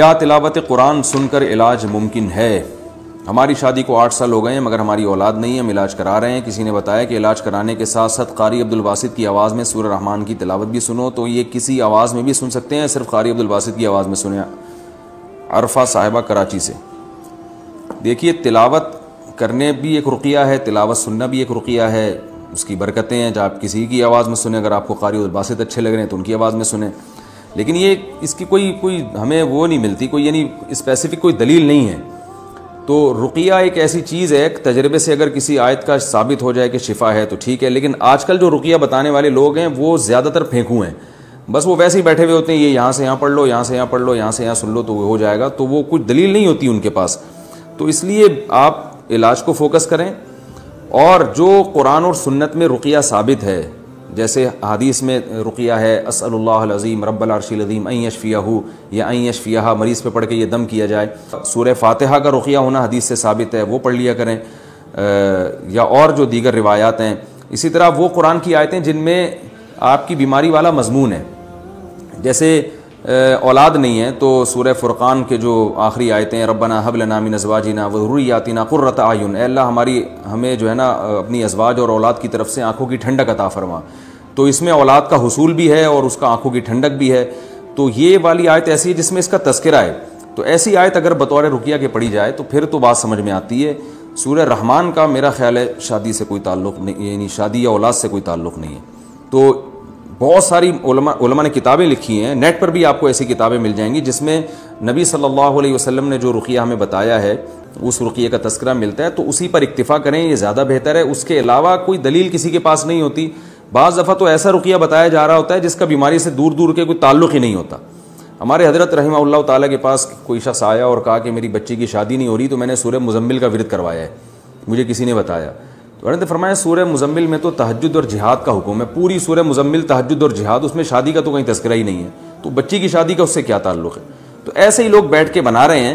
क्या तिलावत कुरान सुनकर इलाज मुमकिन है? हमारी शादी को 8 साल हो गए हैं मगर हमारी औलाद नहीं है, हम इलाज करा रहे हैं। किसी ने बताया कि इलाज कराने के साथ साथ कारी अब्दुल बासित की आवाज़ में सूरह रहमान की तिलावत भी सुनो, तो ये किसी आवाज़ में भी सुन सकते हैं, सिर्फ कारी अब्दुल बासित की आवाज़ में सुने। अरफा साहिबा कराची से। देखिए, तिलावत करने भी एक रुकिया है, तिलावत सुनना भी एक रुकिया है, उसकी बरकतें हैं। जब आप किसी की आवाज़ में सुने, अगर आपको कारी अब्दुल बासित अच्छे लग रहे हैं तो उनकी आवाज़ में सुने, लेकिन ये इसकी कोई हमें वो नहीं मिलती, कोई यानी स्पेसिफिक कोई दलील नहीं है। तो रुकिया एक ऐसी चीज़ है, तजर्बे से अगर किसी आयत का साबित हो जाए कि शिफा है तो ठीक है, लेकिन आजकल जो रुकिया बताने वाले लोग हैं वो ज़्यादातर फेंकू हैं। बस वो वैसे ही बैठे हुए होते हैं, ये यहाँ से यहाँ पढ़ लो, यहाँ से यहाँ पढ़ लो, यहाँ से यहाँ सुन लो तो हो जाएगा, तो वो कुछ दलील नहीं होती उनके पास। तो इसलिए आप इलाज को फोकस करें, और जो कुरान और सुन्नत में रुकिया साबित है, जैसे हदीस में रुकिया है अस्अलुल्लाहल अज़ीम रब्बल अर्शिल अज़ीम अन यशफियहू या अन यशफियहा, मरीज़ पे पढ़ के ये दम किया जाए। सूरह फातिहा का रुकिया होना हदीस से साबित है, वो पढ़ लिया करें, या और जो दीगर रिवायात हैं। इसी तरह वो कुरान की आयतें जिनमें आपकी बीमारी वाला मजमून है, जैसे औलाद नहीं है तो सूरह फुरक़ान के जो आखिरी आयतें हैं, रब्बना हब लना मिन अज़वाजिना व ज़ुर्रिय्यातिना क़ुर्रत आयुन, अल्लाह हमें जो है ना अपनी अज़वाज और औलाद की तरफ से आँखों की ठंडक अता फरमा। तो इसमें औलाद का हुसूल भी है और उसका आँखों की ठंडक भी है। तो ये वाली आयत ऐसी है जिसमें इसका तज़किरा है। तो ऐसी आयत अगर बतौर रुकिया के पढ़ी जाए तो फिर तो बात समझ में आती है। सूरह रहमान का मेरा ख्याल है शादी से कोई ताल्लुक़ नहीं, यानी शादी या औलाद से कोई ताल्लुक़ नहीं है। तो बहुत सारी उलमा ने किताबें लिखी हैं, नेट पर भी आपको ऐसी किताबें मिल जाएंगी जिसमें नबी सल्लल्लाहु अलैहि वसल्लम ने जो रुकिया हमें बताया है उस रुकिया का तज़किरा मिलता है, तो उसी पर इक्तिफ़ा करें, ये ज़्यादा बेहतर है। उसके अलावा कोई दलील किसी के पास नहीं होती। बाज़ दफ़ा तो ऐसा रुकिया बताया जा रहा होता है जिसका बीमारी से दूर दूर के कोई ताल्लुक़ ही नहीं होता। हमारे हज़रत रहमहुल्लाह ताला के पास कोई शख्स आया और कहा कि मेरी बच्ची की शादी नहीं हो रही, तो मैंने सूरह मुज़म्मिल का विर्द करवाया है, मुझे किसी ने बताया। तो उन्होंने फरमाया सूरह मुज़म्मिल में तो तहज्जुद और जिहाद का हुक्म है, पूरी सूरह मुज़म्मिल तहज्जुद और जिहाद, उसमें शादी का तो कहीं तज़किरा ही नहीं है, तो बच्ची की शादी का उससे क्या ताल्लुक़ है। तो ऐसे ही लोग बैठ के बना रहे हैं